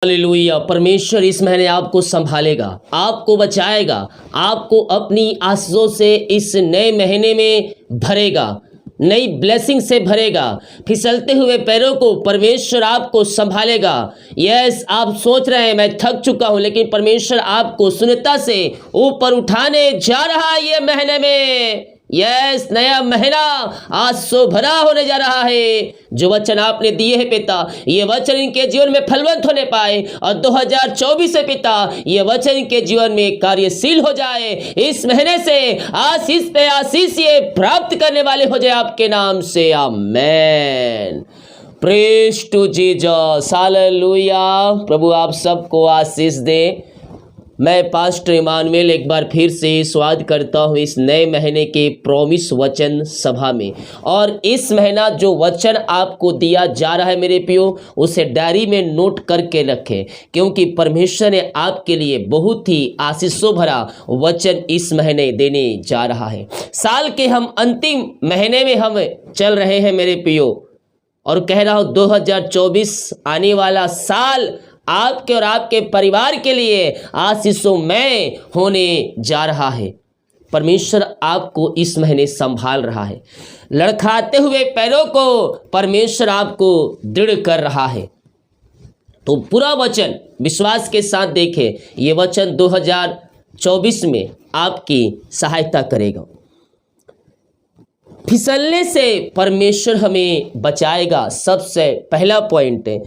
Hallelujah. परमेश्वर इस महीने आपको संभालेगा, आपको बचाएगा, आपको अपनी आशीषों से इस नए महीने में भरेगा, नई ब्लेसिंग से भरेगा। फिसलते हुए पैरों को परमेश्वर आपको संभालेगा। यस, आप सोच रहे हैं मैं थक चुका हूं, लेकिन परमेश्वर आपको सुनिता से ऊपर उठाने जा रहा है ये महीने में। यस, नया महीना आशीषों भरा होने जा रहा है। जो वचन आपने दिए हैं पिता, ये वचन इनके जीवन में फलवंत होने पाए और 2024 से पिता ये वचन इनके जीवन में कार्यशील हो जाए। इस महीने से आशीष पे आशीष ये प्राप्त करने वाले हो जाए आपके नाम से। Amen. Praise to Jesus. Hallelujah. प्रभु आप सबको आशीष दे। मैं पास्टर इमानुएल एक बार फिर से स्वागत करता हूँ इस नए महीने के प्रॉमिस वचन सभा में। और इस महीना जो वचन आपको दिया जा रहा है मेरे प्रियो, उसे डायरी में नोट करके रखें, क्योंकि परमेश्वर ने आपके लिए बहुत ही आशीषों भरा वचन इस महीने देने जा रहा है। साल के हम अंतिम महीने में हम चल रहे हैं मेरे प्रियो, और कह रहा हूँ 2024 आने वाला साल आपके और आपके परिवार के लिए आशीषोमय होने जा रहा है। परमेश्वर आपको इस महीने संभाल रहा है। लड़खड़ाते हुए पैरों को परमेश्वर आपको दृढ़ कर रहा है। तो पूरा वचन विश्वास के साथ देखें। ये वचन 2024 में आपकी सहायता करेगा। फिसलने से परमेश्वर हमें बचाएगा। सबसे पहला पॉइंट है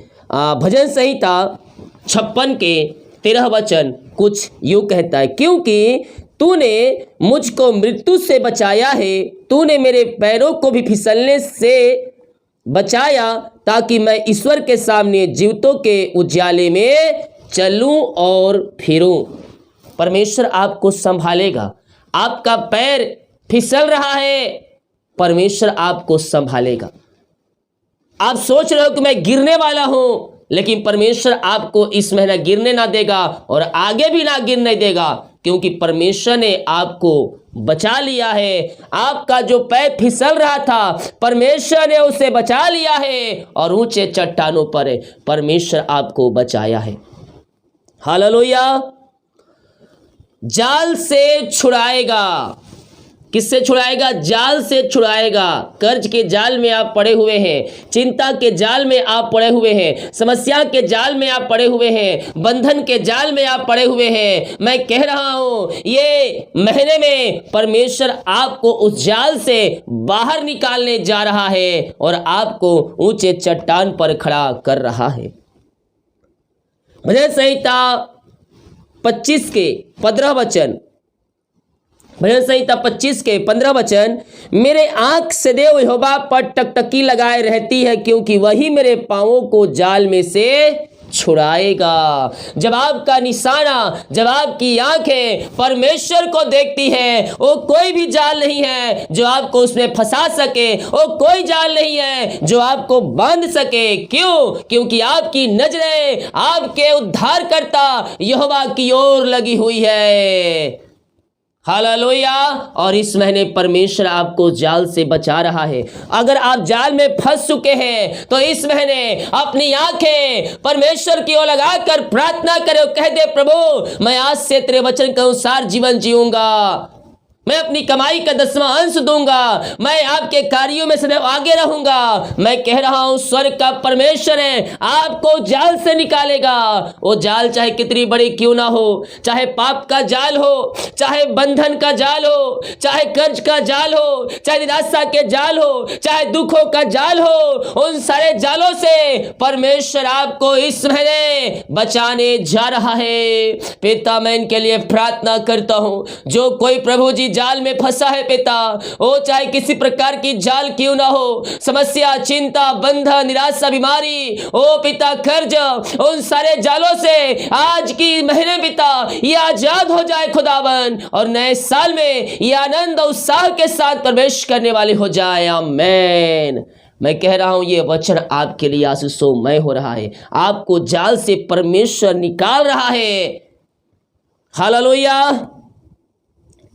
भजन संहिता 56 के 13 वचन कुछ यूं कहता है, क्योंकि तूने मुझको मृत्यु से बचाया है, तूने मेरे पैरों को भी फिसलने से बचाया, ताकि मैं ईश्वर के सामने जीवितों के उजाले में चलूं और फिरूं। परमेश्वर आपको संभालेगा। आपका पैर फिसल रहा है, परमेश्वर आपको संभालेगा। आप सोच रहे हो कि मैं गिरने वाला हूं, लेकिन परमेश्वर आपको इस महीना गिरने ना देगा और आगे भी ना गिरने देगा, क्योंकि परमेश्वर ने आपको बचा लिया है। आपका जो पैर फिसल रहा था, परमेश्वर ने उसे बचा लिया है और ऊंचे चट्टानों पर परमेश्वर आपको बचाया है। हालेलुया। जाल से छुड़ाएगा। किससे छुड़ाएगा? जाल से छुड़ाएगा। कर्ज के जाल में आप पड़े हुए हैं, चिंता के जाल में आप पड़े हुए हैं, समस्या के जाल में आप पड़े हुए हैं, बंधन के जाल में आप पड़े हुए हैं। मैं कह रहा हूं ये महीने में परमेश्वर आपको उस जाल से बाहर निकालने जा रहा है और आपको ऊंचे चट्टान पर खड़ा कर रहा है। भजन संहिता 25 के 15 वचन, भजन संहिता 25 के 15 वचन, मेरे आंख सदैव यहोवा पर टकटकी लगाए रहती है, क्योंकि वही मेरे पांवों को जाल में से छुड़ाएगा। जब आपका निशाना, जब आपकी आंखें परमेश्वर को देखती है, वो कोई भी जाल नहीं है जो आपको उसमें फंसा सके, वो कोई जाल नहीं है जो आपको बांध सके। क्यों? क्योंकि आपकी नजरें आपके उद्धारकर्ता यहोवा की ओर लगी हुई है। हालेलुया। और इस महीने परमेश्वर आपको जाल से बचा रहा है। अगर आप जाल में फंस चुके हैं तो इस महीने अपनी आंखें परमेश्वर की ओर लगाकर प्रार्थना करें, कह दे प्रभु मैं आज से तेरे वचन के अनुसार जीवन जीऊंगा, मैं अपनी कमाई का 10वां अंश दूंगा, मैं आपके कार्यों में सदैव आगे रहूंगा। मैं कह रहा हूं स्वर्ग का परमेश्वर है आपको जाल से निकालेगा। वो जाल चाहे कितनी बड़ी क्यों ना हो, चाहे पाप का जाल हो, चाहे बंधन का जाल हो, चाहे कर्ज का जाल हो, चाहे निराशा के जाल हो, चाहे दुखों का जाल हो, उन सारे जालों से परमेश्वर आपको इस महीने बचाने जा रहा है। पिता मैं इनके लिए प्रार्थना करता हूं, जो कोई प्रभु जी जाल में फंसा है पिता, वो चाहे किसी प्रकार की जाल क्यों ना हो, समस्या, चिंता, बंधन, निराशा, बीमारी, ओ पिता कर्ज, उन सारे जालों से आज की महीने पिता ये आजाद हो जाए खुदावन, और नए साल में ये आनंद और उत्साह के साथ प्रवेश करने वाले हो जाए। आमीन। मैं कह रहा हूं ये वचन आपके लिए आशीषोमय हो रहा है। आपको जाल से परमेश्वर निकाल रहा है। हालेलुया।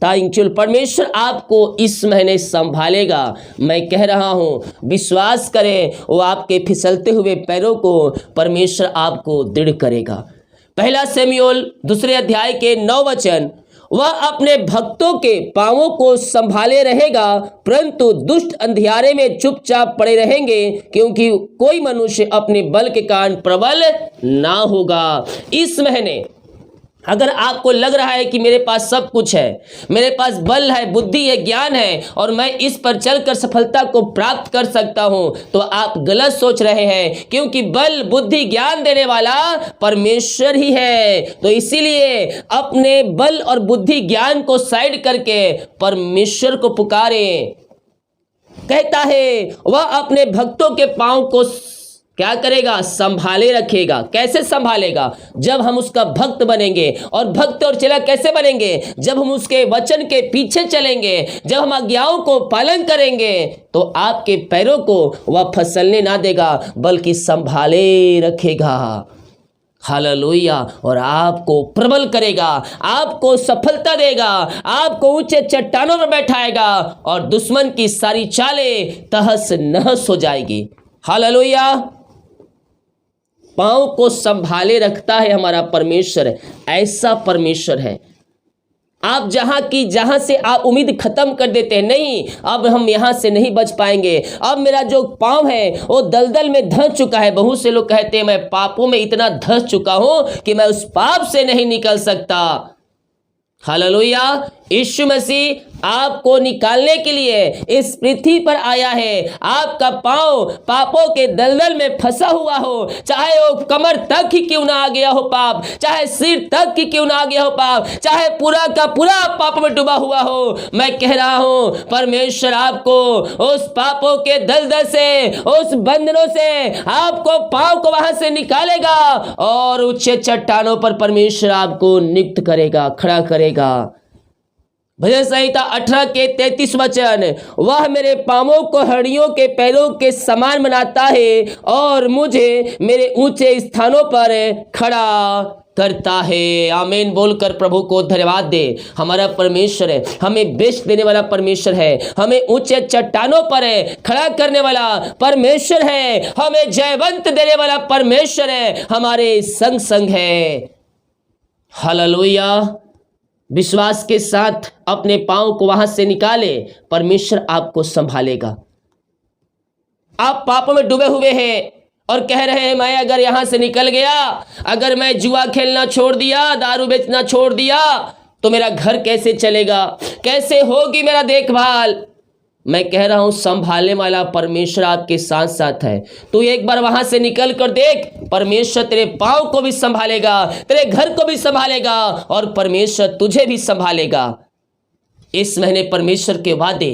थैंक्चुअल परमेश्वर आपको इस महीने संभालेगा। मैं कह रहा हूं विश्वास करें, वो आपके फिसलते हुए पैरों को परमेश्वर आपको दृढ़ करेगा। पहला शमूएल 2 अध्याय के 9 वचन, वह अपने भक्तों के पांवों को संभाले रहेगा, परंतु दुष्ट अंधियारे में चुपचाप पड़े रहेंगे, क्योंकि कोई मनुष्य अपने बल के कारण प्रबल ना होगा। इस महीने अगर आपको लग रहा है कि मेरे पास सब कुछ है, मेरे पास बल है, बुद्धि है, ज्ञान है और मैं इस पर चलकर सफलता को प्राप्त कर सकता हूं, तो आप गलत सोच रहे हैं, क्योंकि बल, बुद्धि, ज्ञान देने वाला परमेश्वर ही है। तो इसीलिए अपने बल और बुद्धि, ज्ञान को साइड करके परमेश्वर को पुकारें। कहता है वह अपने भक्तों के पांव को क्या करेगा? संभाले रखेगा। कैसे संभालेगा? जब हम उसका भक्त बनेंगे। और भक्त और चेला कैसे बनेंगे? जब हम उसके वचन के पीछे चलेंगे, जब हम आज्ञाओं को पालन करेंगे, तो आपके पैरों को वह फिसलने ना देगा, बल्कि संभाले रखेगा। हालेलुया। और आपको प्रबल करेगा, आपको सफलता देगा, आपको ऊंचे चट्टानों पर बैठाएगा और दुश्मन की सारी चालें तहस नहस हो जाएगी। हालेलुया। पांव को संभाले रखता है हमारा परमेश्वर। ऐसा परमेश्वर है। आप जहां से आप उम्मीद खत्म कर देते हैं, नहीं अब हम यहां से नहीं बच पाएंगे, अब मेरा जो पांव है वो दलदल में धंस चुका है। बहुत से लोग कहते हैं मैं पापों में इतना धंस चुका हूं कि मैं उस पाप से नहीं निकल सकता। हालेलुया। यीशु मसीह आपको निकालने के लिए इस पृथ्वी पर आया है। आपका पांव पापों के दलदल में फंसा हुआ हो, चाहे वो कमर तक ही क्यों ना आ गया हो पाप, चाहे सिर तक ही क्यों ना आ गया हो पाप, चाहे पूरा का पूरा पाप में डूबा हुआ हो, मैं कह रहा हूं परमेश्वर आपको उस पापों के दलदल से, उस बंधनों से आपको पांव को वहां से निकालेगा और ऊंचे चट्टानों पर परमेश्वर आपको नियुक्त करेगा, खड़ा करेगा। भजन संहिता 18 के 33 वचन, वह मेरे पांवों को हड्डियों के पैरों के समान बनाता है और मुझे मेरे ऊंचे स्थानों पर खड़ा करता है। आमीन बोलकर प्रभु को धन्यवाद दे। हमारा परमेश्वर है, हमें बेच देने वाला परमेश्वर है, हमें ऊंचे चट्टानों पर खड़ा करने वाला परमेश्वर है, हमें जयवंत देने वाला परमेश्वर है, हमारे संग संग है। हालेलुया। विश्वास के साथ अपने पांव को वहां से निकाले, परमेश्वर आपको संभालेगा। आप पापों में डूबे हुए हैं और कह रहे हैं मैं अगर यहां से निकल गया, अगर मैं जुआ खेलना छोड़ दिया, दारू बेचना छोड़ दिया, तो मेरा घर कैसे चलेगा, कैसे होगी मेरा देखभाल। मैं कह रहा हूं संभालने वाला परमेश्वर आपके साथ साथ है। तू एक बार वहां से निकल कर देख, परमेश्वर तेरे पांव को भी संभालेगा, तेरे घर को भी संभालेगा और परमेश्वर तुझे भी संभालेगा। इस महीने परमेश्वर के वादे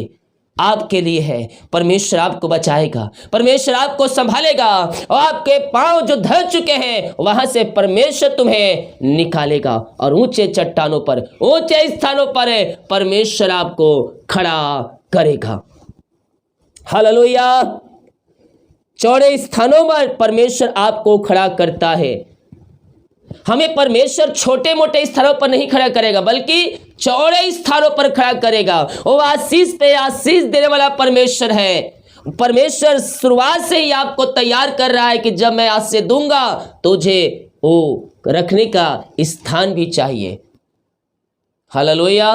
आपके लिए है। परमेश्वर आपको बचाएगा, परमेश्वर आपको संभालेगा और आपके पांव जो धंस चुके हैं वहां से परमेश्वर तुम्हें निकालेगा और ऊंचे चट्टानों पर, ऊंचे स्थानों पर परमेश्वर आपको खड़ा करेगा। हालेलुया। चौड़े स्थानों पर परमेश्वर आपको खड़ा करता है। हमें परमेश्वर छोटे मोटे स्थानों पर नहीं खड़ा करेगा, बल्कि चौड़े स्थानों पर खड़ा करेगा। वो आशीष पे आशीष देने वाला परमेश्वर है। परमेश्वर शुरुआत से ही आपको तैयार कर रहा है कि जब मैं आज से दूंगा तुझे वो रखने का स्थान भी चाहिए। हालेलुया।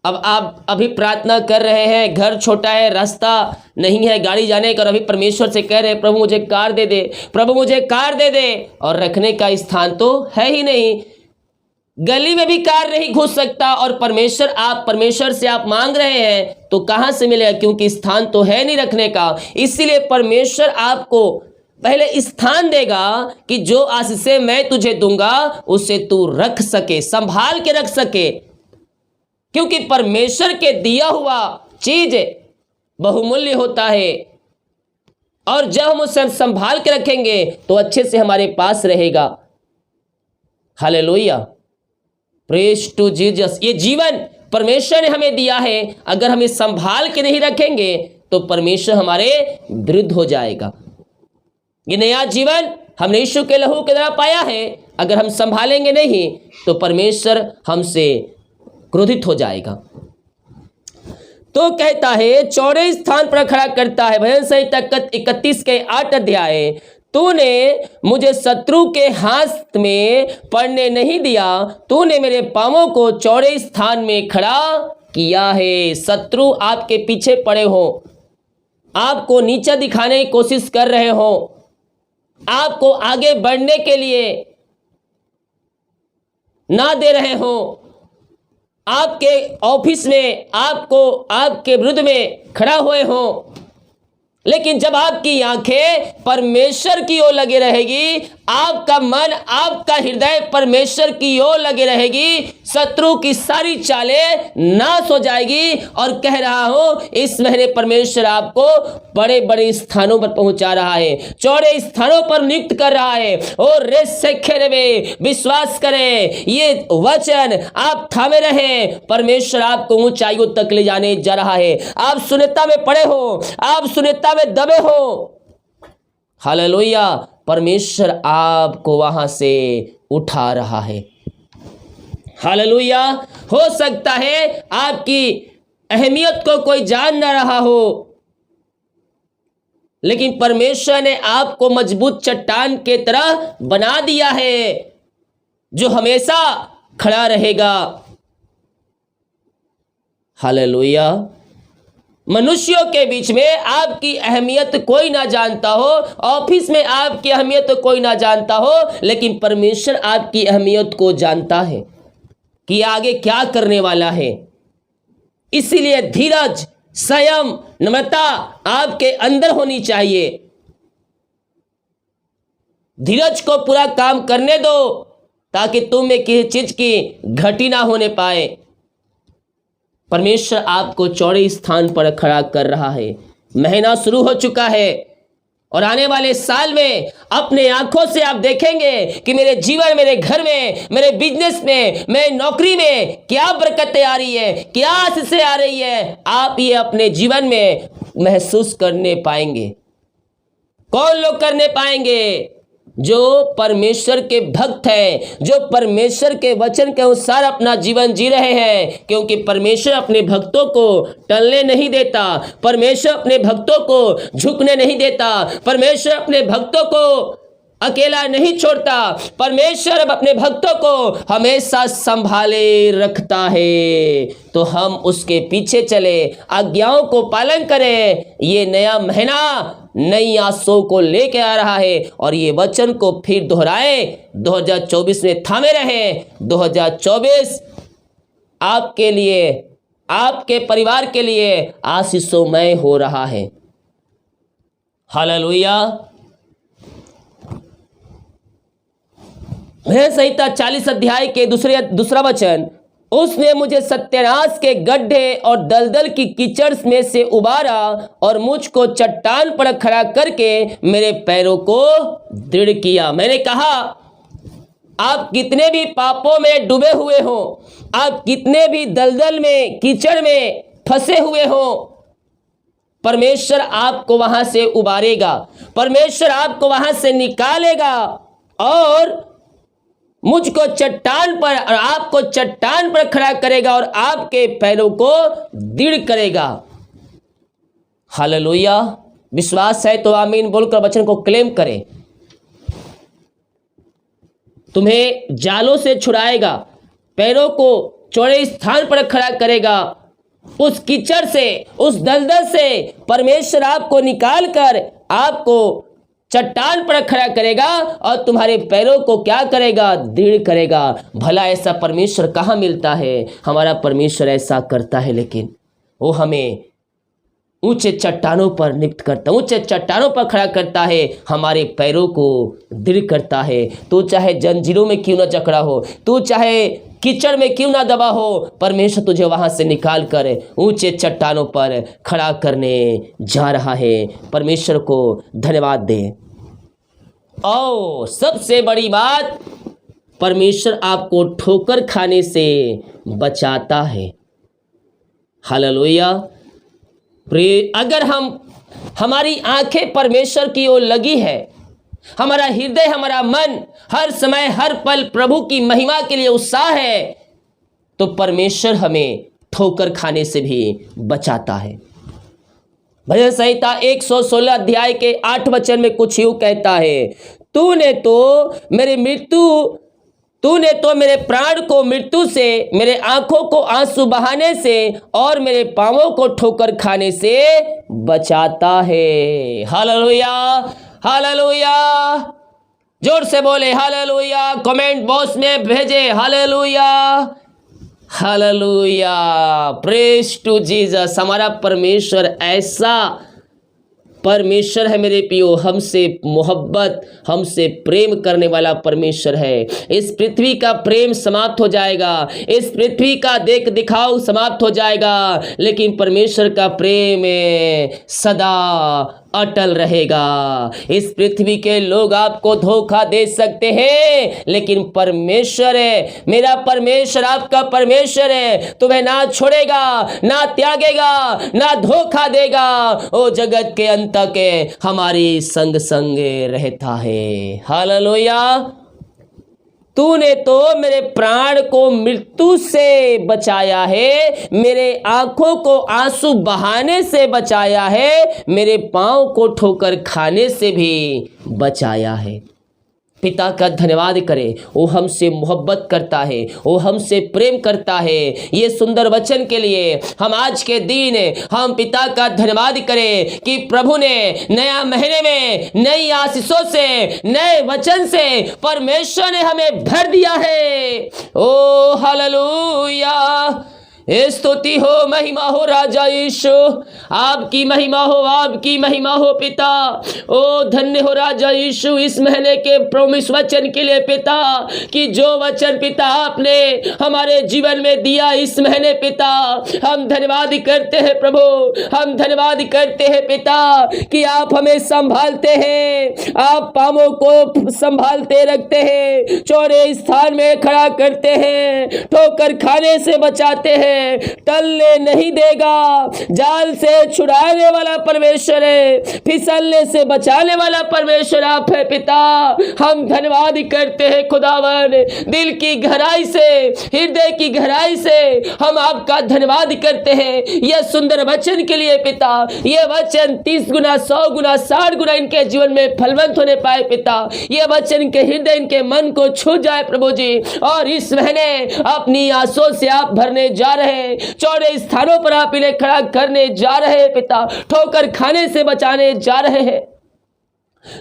अब आप अभी प्रार्थना कर रहे हैं, घर छोटा है, रास्ता नहीं है गाड़ी जाने का, और अभी परमेश्वर से कह रहे हैं प्रभु मुझे कार दे दे, प्रभु मुझे कार दे दे, और रखने का स्थान तो है ही नहीं। गली में भी कार नहीं घुस सकता और परमेश्वर से आप मांग रहे हैं तो कहां से मिलेगा, क्योंकि स्थान तो है नहीं रखने का। इसीलिए परमेश्वर आपको पहले स्थान देगा कि जो आशीषें मैं तुझे दूंगा उसे तू रख सके, संभाल के रख सके, क्योंकि परमेश्वर के दिया हुआ चीज बहुमूल्य होता है और जब हम उसे संभाल के रखेंगे तो अच्छे से हमारे पास रहेगा। हालेलुया। Praise to Jesus. ये जीवन परमेश्वर ने हमें दिया है, अगर हम इसे संभाल के नहीं रखेंगे तो परमेश्वर हमारे विरुद्ध हो जाएगा। ये नया जीवन हमने यीशु के लहू के द्वारा पाया है, अगर हम संभालेंगे नहीं तो परमेश्वर हमसे क्रोधित हो जाएगा। तो कहता है, चौड़े स्थान पर खड़ा करता है। भजन संहिता 31 के 8 अध्याय, तूने मुझे शत्रु के हाथ में पड़ने नहीं दिया, तूने मेरे पांवों को चौड़े स्थान में खड़ा किया है। शत्रु आपके पीछे पड़े हो, आपको नीचा दिखाने की कोशिश कर रहे हो, आपको आगे बढ़ने के लिए ना दे रहे हो, आपके ऑफिस में आपको आपके विरुद्ध में खड़ा हुए हो, लेकिन जब आपकी आंखें परमेश्वर की ओर लगी रहेगी, आपका मन आपका हृदय परमेश्वर की ओर लगी रहेगी, शत्रु की सारी चालें नाश हो जाएगी। और कह रहा हूं, इस महीने परमेश्वर आपको बड़े बड़े स्थानों पर पहुंचा रहा है, चौड़े स्थानों पर नियुक्त कर रहा है। और विश्वास करें, ये वचन आप थामे रहें, परमेश्वर आपको ऊंचाइयों तक ले जाने जा रहा है। आप शून्यता में पड़े हो, आप शून्यता में दबे हो, हालेलुया, परमेश्वर आपको वहां से उठा रहा है। हालेलुया। हो सकता है आपकी अहमियत को कोई जान ना रहा हो, लेकिन परमेश्वर ने आपको मजबूत चट्टान के तरह बना दिया है, जो हमेशा खड़ा रहेगा। हालेलुया। मनुष्यों के बीच में आपकी अहमियत कोई ना जानता हो, ऑफिस में आपकी अहमियत कोई ना जानता हो, लेकिन परमेश्वर आपकी अहमियत को जानता है कि आगे क्या करने वाला है। इसीलिए धीरज, संयम, नम्रता आपके अंदर होनी चाहिए। धीरज को पूरा काम करने दो, ताकि तुम में किसी चीज की घटी ना होने पाए। परमेश्वर आपको चौड़े स्थान पर खड़ा कर रहा है। महीना शुरू हो चुका है और आने वाले साल में अपने आंखों से आप देखेंगे कि मेरे जीवन, मेरे घर में, मेरे बिजनेस में, मेरे नौकरी में क्या बरकतें आ रही है, क्या आशीषें आ रही है। आप ये अपने जीवन में महसूस करने पाएंगे। कौन लोग करने पाएंगे? जो परमेश्वर के भक्त हैं, जो परमेश्वर के वचन के अनुसार अपना जीवन जी रहे हैं, क्योंकि परमेश्वर अपने भक्तों को टलने नहीं देता, परमेश्वर अपने भक्तों को झुकने नहीं देता, परमेश्वर अपने भक्तों को अकेला नहीं छोड़ता, परमेश्वर अपने भक्तों को हमेशा संभाले रखता है। तो हम उसके पीछे चले, आज्ञाओं को पालन करें। ये नया महीना नई आशों को लेके आ रहा है और ये वचन को फिर दोहराए, 2024 में थामे रहें। 2024 आपके लिए, आपके परिवार के लिए आशीषोमय हो रहा है। हालेलुया। भजन संहिता 40 अध्याय के दूसरा वचन, उसने मुझे सत्यानाश के गड्ढे और दलदल की कीचड़ में से उबारा और मुझको चट्टान पर खड़ा करके मेरे पैरों को दृढ़ किया। मैंने कहा, आप कितने भी पापों में डूबे हुए हो, आप कितने भी दलदल में, कीचड़ में फंसे हुए हो, परमेश्वर आपको वहां से उबारेगा, परमेश्वर आपको वहां से निकालेगा और मुझको चट्टान पर और आपको चट्टान पर खड़ा करेगा और आपके पैरों को दृढ़ करेगा। हालेलुया। विश्वास है तो आमीन बोलकर वचन को क्लेम करें। तुम्हें जालों से छुड़ाएगा, पैरों को चौड़े स्थान पर खड़ा करेगा, उस कीचड़ से, उस दलदल से परमेश्वर आपको निकाल कर आपको चट्टान पर खड़ा करेगा और तुम्हारे पैरों को क्या करेगा? दृढ़ करेगा। भला ऐसा परमेश्वर कहाँ मिलता है? हमारा परमेश्वर ऐसा करता है, लेकिन वो हमें ऊंचे चट्टानों पर नियुक्त करता, ऊंचे चट्टानों पर खड़ा करता है, हमारे पैरों को दृढ़ करता है। तू चाहे जंजीरों में क्यों ना जकड़ा हो, तू चाहे कीचड़ में क्यों ना दबा हो, परमेश्वर तुझे वहां से निकाल कर ऊंचे चट्टानों पर खड़ा करने जा रहा है। परमेश्वर को धन्यवाद दे। और सबसे बड़ी बात, परमेश्वर आपको ठोकर खाने से बचाता है। हालेलुया। अगर हमारी आंखें परमेश्वर की ओर लगी है, हमारा हृदय, हमारा मन हर समय हर पल प्रभु की महिमा के लिए उत्साह है, तो परमेश्वर हमें ठोकर खाने से भी बचाता है। भजन संहिता 116 अध्याय के 8 वचन में कुछ यूं कहता है, तूने तो मेरे प्राण को मृत्यु से, मेरे आंखों को आंसू बहाने से और मेरे पांवों को ठोकर खाने से बचाता है। Hallelujah, hallelujah. जोर से बोले हालेलुया, कमेंट बॉक्स में भेजे hallelujah, hallelujah, praise to Jesus. हमारा परमेश्वर ऐसा परमेश्वर है मेरे पियो, हमसे मोहब्बत, हमसे प्रेम करने वाला परमेश्वर है। इस पृथ्वी का प्रेम समाप्त हो जाएगा, इस पृथ्वी का देख दिखाव समाप्त हो जाएगा, लेकिन परमेश्वर का प्रेम सदा अटल रहेगा। इस पृथ्वी के लोग आपको धोखा दे सकते हैं, लेकिन परमेश्वर है, मेरा परमेश्वर आपका परमेश्वर है, तुम्हें ना छोड़ेगा, ना त्यागेगा, ना धोखा देगा। ओ जगत के अंत तक हमारी संग संग रहता है। हालेलुया। तूने तो मेरे प्राण को मृत्यु से बचाया है, मेरे आंखों को आंसू बहाने से बचाया है, मेरे पांव को ठोकर खाने से भी बचाया है। पिता का धन्यवाद करें, वो हमसे मोहब्बत करता है, वो हमसे प्रेम करता है। ये सुंदर वचन के लिए हम आज के दिन हम पिता का धन्यवाद करें कि प्रभु ने नया महीने में नई आशीषों से, नए वचन से परमेश्वर ने हमें भर दिया है। ओ हालेलुया, स्तुति हो, महिमा हो राजा यीशु, आपकी महिमा हो, आपकी महिमा हो पिता। ओ धन्य हो राजा यीशु इस महीने के प्रॉमिस वचन के लिए पिता, कि जो वचन पिता आपने हमारे जीवन में दिया इस महीने पिता, हम धन्यवाद करते हैं प्रभु, हम धन्यवाद करते हैं पिता कि आप हमें संभालते हैं, आप पांवों को संभालते रखते हैं, चौड़े स्थान में खड़ा करते हैं, ठोकर खाने से बचाते हैं, टलने नहीं देगा, जाल से छुड़ाने वाला परमेश्वर है, फिसलने से बचाने वाला परमेश्वर आप है पिता। हम धन्यवाद करते हैं खुदावन, दिल की गहराई से, हृदय की गहराई से हम आपका धन्यवाद करते हैं यह सुंदर वचन के लिए पिता। यह वचन 30 गुना, 100 गुना, 60 गुना इनके जीवन में फलवंत होने पाए पिता। यह वचन के हृदय, इनके मन को छू जाए प्रभु जी, और इस महीने अपनी आंसुओं से आप भरने जा रहे, चौड़े स्थानों पर आप इन्हें खड़ा करने जा रहे हैं पिता, ठोकर खाने से बचाने जा रहे हैं।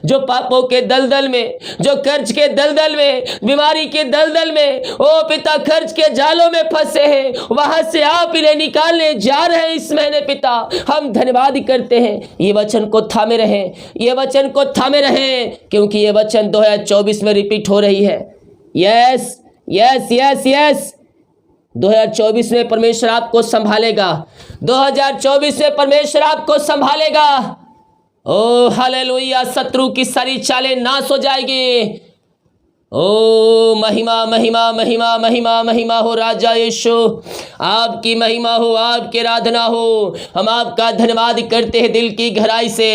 जो पापों के दलदल में, जो कर्ज के दलदल में, बीमारी के दलदल में, ओ पिता कर्ज के जालों में फंसे हैं, वहां से आप इन्हें निकालने जा रहे हैं इस महीने पिता। हम धन्यवाद करते हैं, ये वचन को थामे रहें, ये वचन को थामे रहें, क्योंकि ये वचन 2024 में रिपीट हो रही है। यस यस यस यस, 2024 में परमेश्वर आपको संभालेगा, 2024 में परमेश्वर आपको संभालेगा। ओ हालेलुया, शत्रु की सारी चालें नाश हो जाएगी। ओ महिमा महिमा महिमा महिमा महिमा हो राजा यीशु, आपकी महिमा हो, आपकी आराधना हो। हम आपका धन्यवाद करते हैं दिल की गहराई से।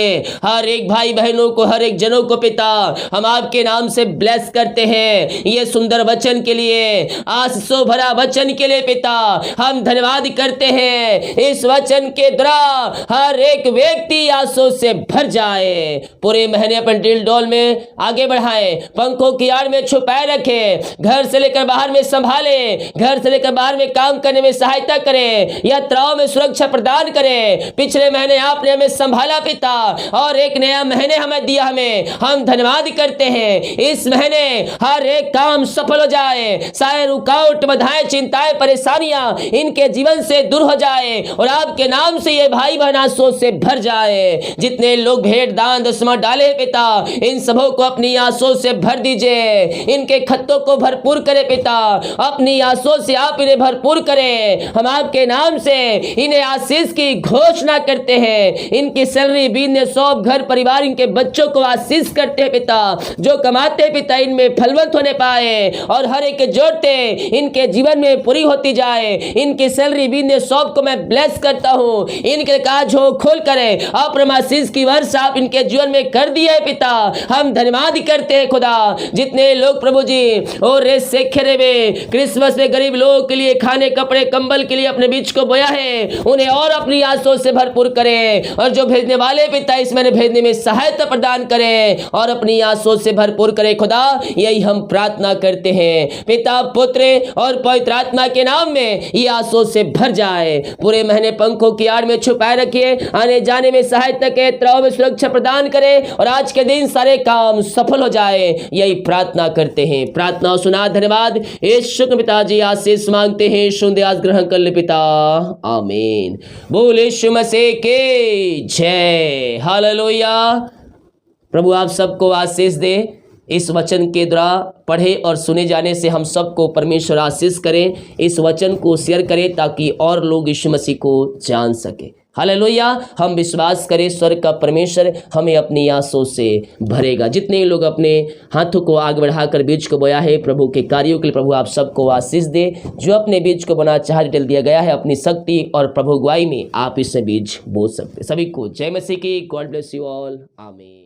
हर एक भाई बहनों को, हर एक जनों को पिता हम आपके नाम से ब्लेस करते हैं। ये सुंदर वचन के लिए, आशीषों भरा वचन के लिए पिता हम धन्यवाद करते हैं। इस वचन के द्वारा हर एक व्यक्ति आंसू से भर जाए। पूरे महीने अपन दिल डोल में आगे बढ़ाए, पंखों की आड़ में छुपाए रखे, घर से लेकर बाहर में संभाले, घर से लेकर बाहर में काम करने में सहायता करें, यात्राओं में सुरक्षा प्रदान करें। पिछले महीने आपने हमें संभाला पिता, और एक नया महीने हमें दिया, हमें हम धन्यवाद करते हैं। इस महीने हर एक काम सफल हो जाए, सारे रुकावट, बाधाएं, चिंताएं, परेशानियां इनके जीवन से दूर हो जाए, और आपके नाम से ये भाई बहन आंसुओं से भर जाए। जितने लोग भेंट दान दशमा डाले पिता, इन सबों को अपनी आंसुओं से भर दीजिए, इनके खत्तों को भरपूर करे पिता, अपनी आंसुओं से आप इन्हें भरपूर करें। हम आपके नाम से इन्हें आशीष की घोषणा करते हैं। इनकी सैलरी, बिजनेस, सब घर परिवार, इनके बच्चों को आशीष करते हैं पिता। जो कमाते हैं पिता इनमें फलवंत होने पाए, और हर एक जोड़ते इनके जीवन में पूरी होती जाए। इनकी सैलरी, बिजनेस, सब को मैं ब्लेस करता हूँ। इनके काज हो खोल करे, अपने आशीष की वर्षा आप इनके जीवन में कर दिए पिता। हम धन्यवाद करते हैं खुदा। जितने लोग प्रभु जी और रेस से खेरे में क्रिसमस में गरीब लोगों के लिए खाने कपड़े कंबल के लिए अपने बीज को बोया है, उन्हें और अपनी आंसुओं से भरपूर करें, और जो भेजने वाले पिता इस महीने भेजने में सहायता प्रदान करें और अपनी आंसुओं से भरपूर करें खुदा। यही हम प्रार्थना करते हैं पिता पुत्र और पवित्र आत्मा के नाम में, ये आंसुओं से भर जाए। पूरे महीने पंखों की आड़ में छुपाए रखिए, आने जाने में सहायता के त्राव में सुरक्षा प्रदान करें और आज के दिन सारे काम सफल हो जाए, यही प्रार्थना करते हैं। प्रार्थना सुना, धन्यवाद। यीशु के पिताजी आशीष मांगते हैं, सुन आज ग्रहण कर ले पिता, आमीन। बोल यीशु मसीह के जय, हालेलुया। प्रभु आप सबको आशीष दे। इस वचन के द्वारा पढ़े और सुने जाने से हम सबको परमेश्वर आशीष करें। इस वचन को शेयर करें ताकि और लोग यीशु मसीह को जान सके। हालेलुया। हम विश्वास करें स्वर्ग का परमेश्वर हमें अपनी आंसुओं से भरेगा। जितने लोग अपने हाथों को आगे बढ़ाकर बीज को बोया है प्रभु के कार्यों के लिए, प्रभु आप सबको आशीष दे। जो अपने बीज को बोना चाह, डिटेल दिया गया है, अपनी शक्ति और प्रभु अगुवाई में आप इससे बीज बो सकते। सभी को जय मसीह की। गॉड ब्लेस यू ऑल, आमीन।